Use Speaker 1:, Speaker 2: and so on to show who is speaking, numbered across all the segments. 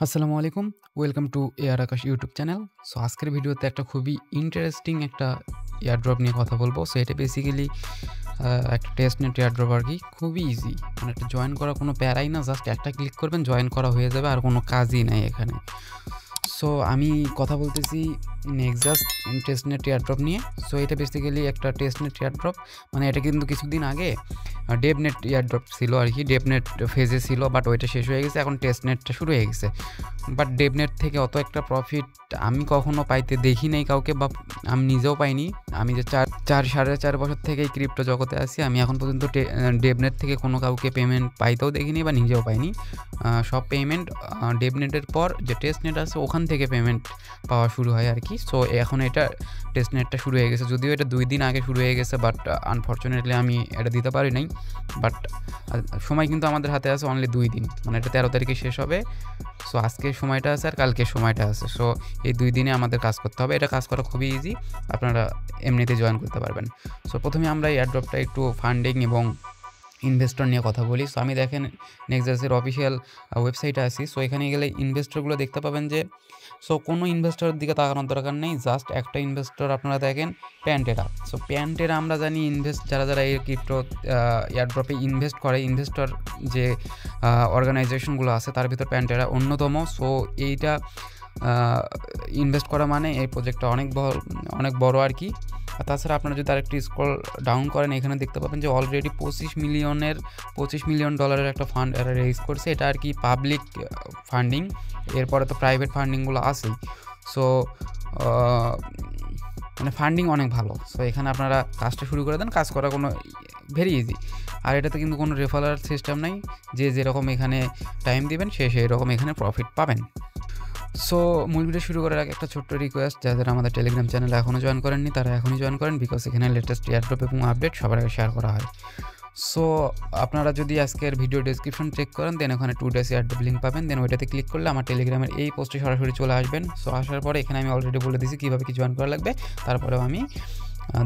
Speaker 1: আসসালামু আলাইকুম। Welcome to AR Akash YouTube channel. So আজকের ভিডিওতে একটা খুবই ইন্টারেস্টিং একটা এয়ারড্রপ নিয়ে কথা বলবো। সো এটা বেসিক্যালি একটা টেস্টনেট এয়ারড্রপ আরকি। খুবই ইজি। মানে এটা জয়েন করা কোনো প্যারাই না। জাস্ট একটা ক্লিক করবেন, জয়েন করা হয়ে যাবে। আর কোনো কাজই নাই এখানে। সো আমি কথা বলতেছি নেক্সাস টেস্টনেট এয়ারড্রপ নিয়ে। সো এটা বেসিক্যালি একটা টেস্টনেট এয়ারড্রপ। মানে এটা কিন্তু কিছুদিন আগে ডেভনেট এয়ারড্রপ ছিল আরকি। ডেভনেট ফেজে ছিল, বাট ওইটা শেষ হয়ে গেছে। এখন টেস্টনেটটা শুরু হয়ে গেছে। বাট ডেভনেট থেকে অত একটা প্রফিট আমি কখনো পাইতে দেখি নাই কাউকে, বা আমি নিজেও পাইনি। আমি যে 4.5 বছর থেকে এই ক্রিপ্টো জগতে আছি, আমি এখন পর্যন্ত ডেভনেট থেকে কোনো কাউকে পেমেন্ট পাইতেও দেখিনি বা নিজেও পাইনি। সব পেমেন্ট ডেভনেটের পর যে টেস্টনেট আছে ওখান থেকে পেমেন্ট পাওয়া শুরু হয় আর কি। সো এখন এটা টেস্টনেটটা শুরু হয়ে গেছে, যদিও এটা 2 দিন আগে শুরু হয়ে গেছে, বাট আনফর্চুনেটলি আমি এটা দিতে পারি নাই। বাট সময় কিন্তু আমাদের হাতে আছে অনলি 2 দিন, মানে এটা 13 তারিখে শেষ হবে। সো আজকের সময়টা আছে আর কালকের সময়টা আছে। সো এই 2 দিনে আমাদের কাজ করতে হবে। এটা কাজ করা খুবই ইজি, আপনারা এমনিতে জয়েন করতে পারবেন। সো প্রথমে আমরা এই এয়ারড্রপটা একটু ফান্ডিং এবং ইনভেস্টর নিয়ে কথা বলি। সো আমি দেখেন নেক্সাসের অফিসিয়াল ওয়েবসাইটে আছি। সো এখানে গেলে ইনভেস্টরগুলো দেখতে পাবেন যে সো কোনো ইনভেস্টরের দিকে তাকানোর দরকার নেই। জাস্ট একটা ইনভেস্টর আপনারা দেখেন, প্যান্টেরা। সো প্যান্টেরা আমরা জানি যারা এই ক্রিপ্টো এয়ারড্রপে ইনভেস্ট করে, ইনভেস্টর যে অর্গানাইজেশনগুলো আছে তার ভিতর প্যান্টেরা অন্যতম। সো এইটা ইনভেস্ট করা মানে এই প্রজেক্টটা অনেক বড় আর কি। আর তাছাড়া আপনারা যদি আরেকটু স্ক্রল ডাউন করেন, এখানে দেখতে পাবেন যে অলরেডি $25 মিলিয়ন একটা ফান্ড এরা রেইজ করছে। এটা আর কি পাবলিক ফান্ডিং। এরপরে তো প্রাইভেট ফান্ডিংগুলো আছেই। সো মানে ফান্ডিং অনেক ভালো। সো এখানে আপনারা কাজটা শুরু করে দেন, কাজ করা কোনো ভেরি ইজি। আর এটাতে কিন্তু কোনো রেফারাল সিস্টেম নাই, যে যেরকম এখানে টাইম দিবেন সেই রকম এখানে প্রফিট পাবেন। সো মূল ভিডিও শুরু করার আগে একটা ছোট্ট রিকোয়েস্ট, যারা আমাদের টেলিগ্রাম চ্যানেলে এখনও জয়েন করেননি তারা এখনই জয়েন করেন, বিকজ এখানে লেটেস্ট এয়ারড্রপ এবং আপডেট সবার আগে শেয়ার করা হয়। সো আপনারা যদি আজকের ভিডিও ডেসক্রিপশন চেক করেন, দেন ওখানে 2 days এয়ারড্রপ লিঙ্ক পাবেন। দেন ওইটাতে ক্লিক করলে আমার টেলিগ্রামের এই পোস্টে সরাসরি চলে আসবেন। সো আসার পরে এখানে আমি অলরেডি বলে দিয়েছি কীভাবে কি জয়েন করা লাগবে, তারপরেও আমি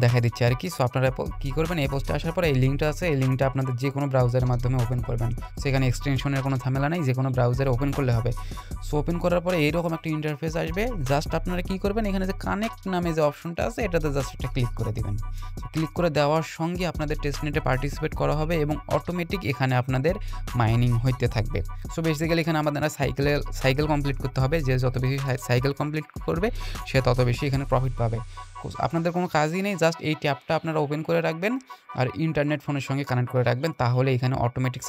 Speaker 1: দেখাই দিচ্ছি আর কি। সো আপনারা কী করবেন, এই পোস্টে আসার পরে এই লিঙ্কটা আছে, এই লিঙ্কটা আপনাদের যে কোনো ব্রাউজারের মাধ্যমে ওপেন করবেন। সেখানে এক্সটেনশনের কোনো ঝামেলা নেই, যে কোনো ব্রাউজারে ওপেন করলে হবে। সো ওপেন করার পরে এইরকম একটা ইন্টারফেস আসবে। জাস্ট আপনারা কী করবেন, এখানে যে কানেক্ট নামে যে অপশনটা আছে এটাতে জাস্ট একটা ক্লিক করে দেবেন। ক্লিক করে দেওয়ার সঙ্গে আপনাদের টেস্টনেটে পার্টিসিপেট করা হবে এবং অটোমেটিক এখানে আপনাদের মাইনিং হইতে থাকবে। সো বেসিক্যালি এখানে আমাদের সাইকেল কমপ্লিট করতে হবে। যে যত বেশি সাইকেল কমপ্লিট করবে সে তত বেশি এখানে প্রফিট পাবে। আপনাদের কোনো কাজই নেই, জাস্ট এই ট্যাবটা আপনারা ওপেন করে রাখবেন আর ইন্টারনেট ফোনের সঙ্গে কানেক্ট করে রাখবেন, তাহলে এখানে অটোমেটিক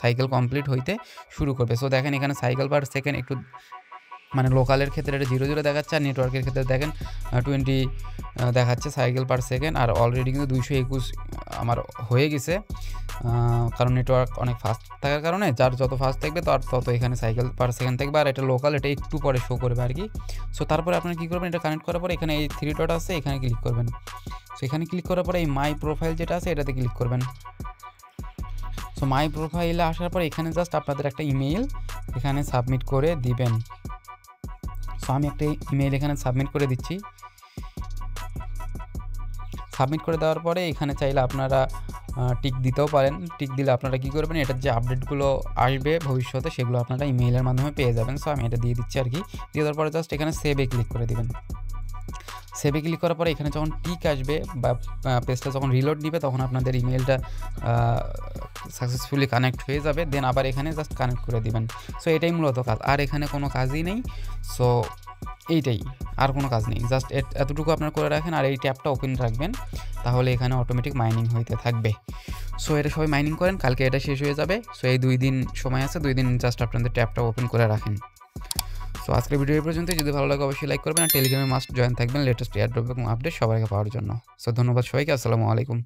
Speaker 1: সাইকেল কমপ্লিট হইতে শুরু করবে। সো দেখেন এখানে সাইকেল পার সেকেন্ড একটু মানে লোকালের ক্ষেত্রে এটা 0 দেখাচ্ছে, আর নেটওয়ার্কের ক্ষেত্রে দেখেন 20 দেখাচ্ছে সাইকেল পার সেকেন্ড। আর অলরেডি কিন্তু 221 আমার হয়ে গেছে, কারণ নেটওয়ার্ক অনেক ফাস্ট থাকার কারণে যার যত ফাস্ট থাকবে তত এখানে সাইকেল পার সেকেন্ড থাকবে। আর এটা লোকাল, এটা একটু পরে শো করবে আর কি। সো তারপরে আপনারা কী করবেন, এটা কানেক্ট করার পরে এখানে এই 3 ডট আছে, এখানে ক্লিক করবেন। সো এখানে ক্লিক করার পরে এই মাই প্রোফাইল যেটা আছে এটাতে ক্লিক করবেন। সো মাই প্রোফাইলে আসার পরে এখানে জাস্ট আপনাদের একটা ইমেইল এখানে সাবমিট করে দিবেন। সো আমি একটা ইমেইল এখানে সাবমিট করে দিচ্ছি। সাবমিট করে দেওয়ার পরে এখানে চাইলে আপনারা টিক দিতেও পারেন। টিক দিলে আপনারা কী করবেন, এটার যে আপডেটগুলো আসবে ভবিষ্যতে সেগুলো আপনারা ইমেইলের মাধ্যমে পেয়ে যাবেন। সো আমি এটা দিয়ে দিচ্ছি আর কি। দিয়ে দেওয়ার পরে জাস্ট এখানে সেভে ক্লিক করে দেবেন। সেভে ক্লিক করার পরে এখানে যখন টিক আসবে বা পেজটা যখন রিলোড দিবে তখন আপনাদের ইমেইলটা সাকসেসফুলি কানেক্ট হয়ে যাবে। দেন আবার এখানে জাস্ট কানেক্ট করে দিবেন। সো এটাই মূলত কাজ, আর এখানে কোনো কাজই নেই। সো এইটাই, আর কোনো কাজ নেই। জাস্ট এতটুকু আপনারা করে রাখেন আর এই ট্যাবটা ওপেন রাখবেন, তাহলে এখানে অটোমেটিক মাইনিং হইতে থাকবে। সো এটা সবাই মাইনিং করেন, কালকে এটা শেষ হয়ে যাবে। সো এই 2 দিন সময় আছে, 2 দিন জাস্ট আপনাদের ট্যাবটা ওপেন করে রাখেন। সো আজকের ভিডিও এই পর্যন্ত। যদি ভালো লাগে অবশ্যই লাইক করবেন আর টেলিগ্রামে মাস্ট জয়েন থাকবেন লেটেস্ট এয়ারড্রপ এবং আপডেট সবার আগে পাওয়ার জন্য। সো ধন্যবাদ সবাইকে, আসসালামু আলাইকুম।